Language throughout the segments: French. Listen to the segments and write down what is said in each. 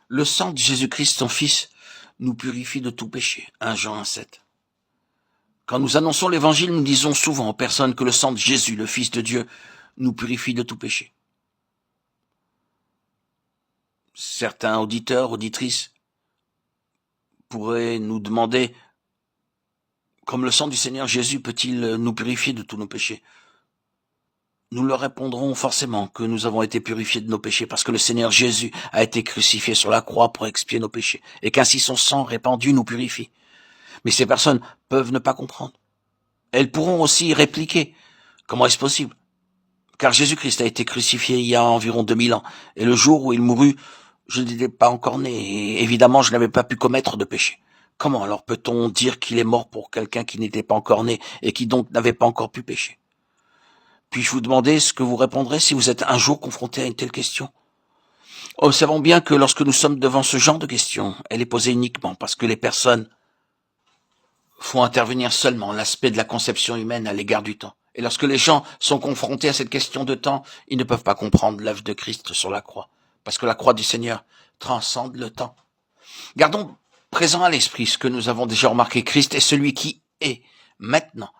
Le sang de Jésus-Christ, son Fils, nous purifie de tout péché. 1 Jean 1,7. Quand nous annonçons l'évangile, nous disons souvent aux personnes que le sang de Jésus, le Fils de Dieu, nous purifie de tout péché. Certains auditeurs, auditrices pourraient nous demander, comme le sang du Seigneur Jésus peut-il nous purifier de tous nos péchés? Nous leur répondrons forcément que nous avons été purifiés de nos péchés parce que le Seigneur Jésus a été crucifié sur la croix pour expier nos péchés et qu'ainsi son sang répandu nous purifie. Mais ces personnes peuvent ne pas comprendre. Elles pourront aussi répliquer. Comment est-ce possible? Car Jésus-Christ a été crucifié il y a environ 2000 ans et le jour où il mourut, je n'étais pas encore né et évidemment je n'avais pas pu commettre de péché. Comment alors peut-on dire qu'il est mort pour quelqu'un qui n'était pas encore né et qui donc n'avait pas encore pu pécher? Puis-je vous demander ce que vous répondrez si vous êtes un jour confronté à une telle question? Observons bien que lorsque nous sommes devant ce genre de question, elle est posée uniquement parce que les personnes font intervenir seulement l'aspect de la conception humaine à l'égard du temps. Et lorsque les gens sont confrontés à cette question de temps, ils ne peuvent pas comprendre l'œuvre de Christ sur la croix, parce que la croix du Seigneur transcende le temps. Gardons présent à l'esprit ce que nous avons déjà remarqué. Christ est celui qui est maintenant.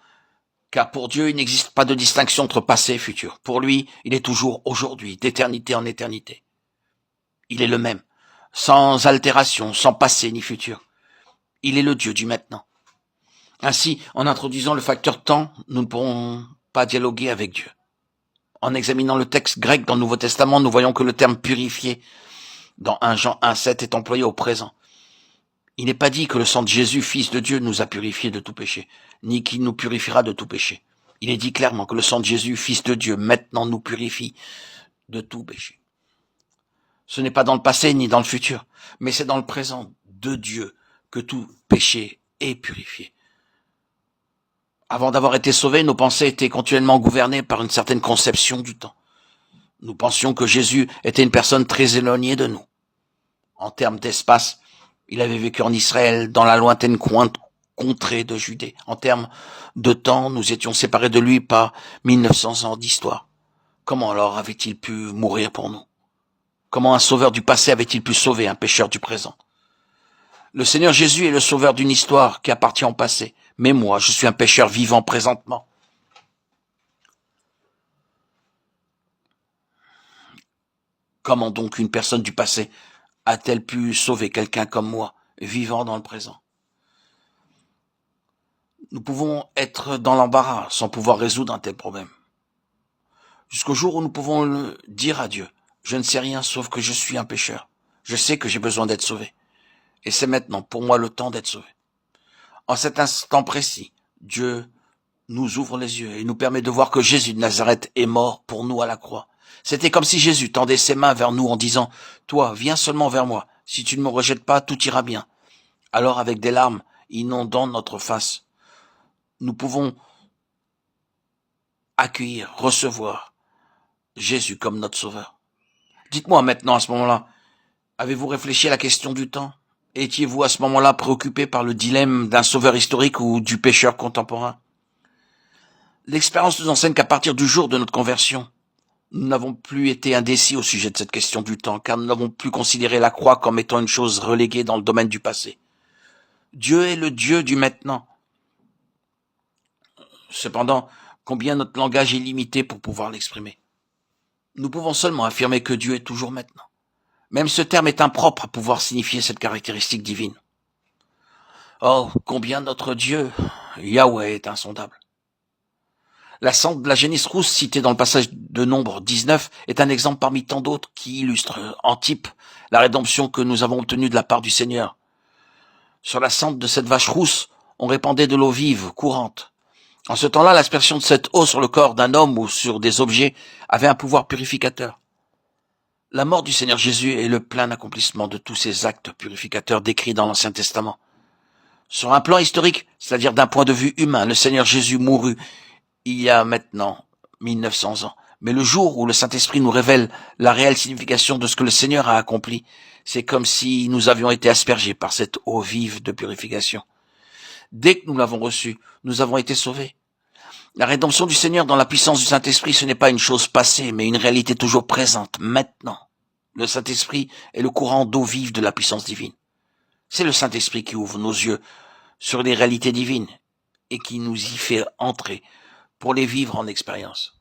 Car pour Dieu, il n'existe pas de distinction entre passé et futur. Pour lui, il est toujours aujourd'hui, d'éternité en éternité. Il est le même, sans altération, sans passé ni futur. Il est le Dieu du maintenant. Ainsi, en introduisant le facteur temps, nous ne pourrons pas dialoguer avec Dieu. En examinant le texte grec dans le Nouveau Testament, nous voyons que le terme purifié dans 1 Jean 1,7 est employé au présent. Il n'est pas dit que le sang de Jésus, Fils de Dieu, nous a purifiés de tout péché, ni qu'il nous purifiera de tout péché. Il est dit clairement que le sang de Jésus, Fils de Dieu, maintenant nous purifie de tout péché. Ce n'est pas dans le passé ni dans le futur, mais c'est dans le présent de Dieu que tout péché est purifié. Avant d'avoir été sauvés, nos pensées étaient continuellement gouvernées par une certaine conception du temps. Nous pensions que Jésus était une personne très éloignée de nous. En termes d'espace, il avait vécu en Israël, dans la lointaine contrée de Judée. En termes de temps, nous étions séparés de lui par 1900 ans d'histoire. Comment alors avait-il pu mourir pour nous? Comment un sauveur du passé avait-il pu sauver un pécheur du présent? Le Seigneur Jésus est le sauveur d'une histoire qui appartient au passé. Mais moi, je suis un pécheur vivant présentement. Comment donc une personne du passé a-t-elle pu sauver quelqu'un comme moi, vivant dans le présent? Nous pouvons être dans l'embarras sans pouvoir résoudre un tel problème. Jusqu'au jour où nous pouvons le dire à Dieu. Je ne sais rien sauf que je suis un pécheur. Je sais que j'ai besoin d'être sauvé. Et c'est maintenant pour moi le temps d'être sauvé. En cet instant précis, Dieu nous ouvre les yeux et nous permet de voir que Jésus de Nazareth est mort pour nous à la croix. C'était comme si Jésus tendait ses mains vers nous en disant « Toi, viens seulement vers moi. Si tu ne me rejettes pas, tout ira bien. » Alors avec des larmes inondant notre face, nous pouvons accueillir, recevoir Jésus comme notre sauveur. Dites-moi maintenant à ce moment-là, avez-vous réfléchi à la question du temps? Étiez-vous à ce moment-là préoccupé par le dilemme d'un sauveur historique ou du pécheur contemporain? L'expérience nous enseigne qu'à partir du jour de notre conversion, nous n'avons plus été indécis au sujet de cette question du temps, car nous n'avons plus considéré la croix comme étant une chose reléguée dans le domaine du passé. Dieu est le Dieu du maintenant. Cependant, combien notre langage est limité pour pouvoir l'exprimer. Nous pouvons seulement affirmer que Dieu est toujours maintenant. Même ce terme est impropre à pouvoir signifier cette caractéristique divine. Oh, combien notre Dieu, Yahweh, est insondable. La génisse rousse citée dans le passage de Nombre 19 est un exemple parmi tant d'autres qui illustre en type la rédemption que nous avons obtenue de la part du Seigneur. Sur la cendre de cette vache rousse, on répandait de l'eau vive, courante. En ce temps-là, l'aspersion de cette eau sur le corps d'un homme ou sur des objets avait un pouvoir purificateur. La mort du Seigneur Jésus est le plein accomplissement de tous ces actes purificateurs décrits dans l'Ancien Testament. Sur un plan historique, c'est-à-dire d'un point de vue humain, le Seigneur Jésus mourut il y a maintenant 1900 ans. Mais le jour où le Saint-Esprit nous révèle la réelle signification de ce que le Seigneur a accompli, c'est comme si nous avions été aspergés par cette eau vive de purification. Dès que nous l'avons reçue, nous avons été sauvés. La rédemption du Seigneur dans la puissance du Saint-Esprit, ce n'est pas une chose passée, mais une réalité toujours présente, maintenant. Le Saint-Esprit est le courant d'eau vive de la puissance divine. C'est le Saint-Esprit qui ouvre nos yeux sur les réalités divines et qui nous y fait entrer pour les vivre en expérience.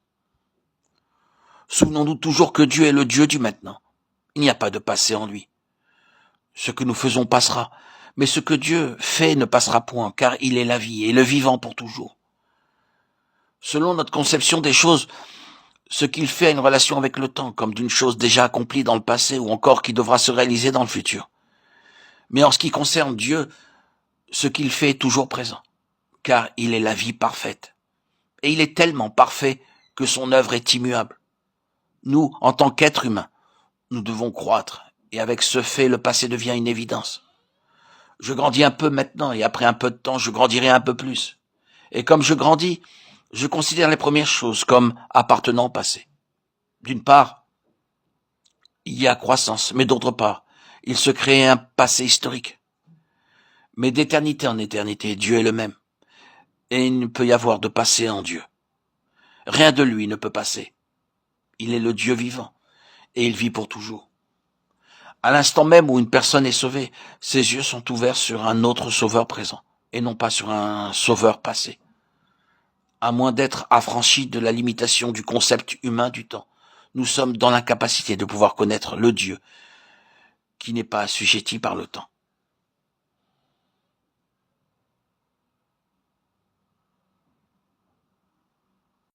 Souvenons-nous toujours que Dieu est le Dieu du maintenant. Il n'y a pas de passé en lui. Ce que nous faisons passera, mais ce que Dieu fait ne passera point, car il est la vie et le vivant pour toujours. Selon notre conception des choses, ce qu'il fait a une relation avec le temps, comme d'une chose déjà accomplie dans le passé ou encore qui devra se réaliser dans le futur. Mais en ce qui concerne Dieu, ce qu'il fait est toujours présent, car il est la vie parfaite. Et il est tellement parfait que son œuvre est immuable. Nous, en tant qu'êtres humains, nous devons croître, et avec ce fait, le passé devient une évidence. Je grandis un peu maintenant, et après un peu de temps, je grandirai un peu plus. Et comme je grandis, je considère les premières choses comme appartenant au passé. D'une part, il y a croissance, mais d'autre part, il se crée un passé historique. Mais d'éternité en éternité, Dieu est le même. Et il ne peut y avoir de passé en Dieu. Rien de lui ne peut passer. Il est le Dieu vivant, et il vit pour toujours. À l'instant même où une personne est sauvée, ses yeux sont ouverts sur un autre sauveur présent, et non pas sur un sauveur passé. À moins d'être affranchis de la limitation du concept humain du temps, nous sommes dans l'incapacité de pouvoir connaître le Dieu qui n'est pas assujetti par le temps.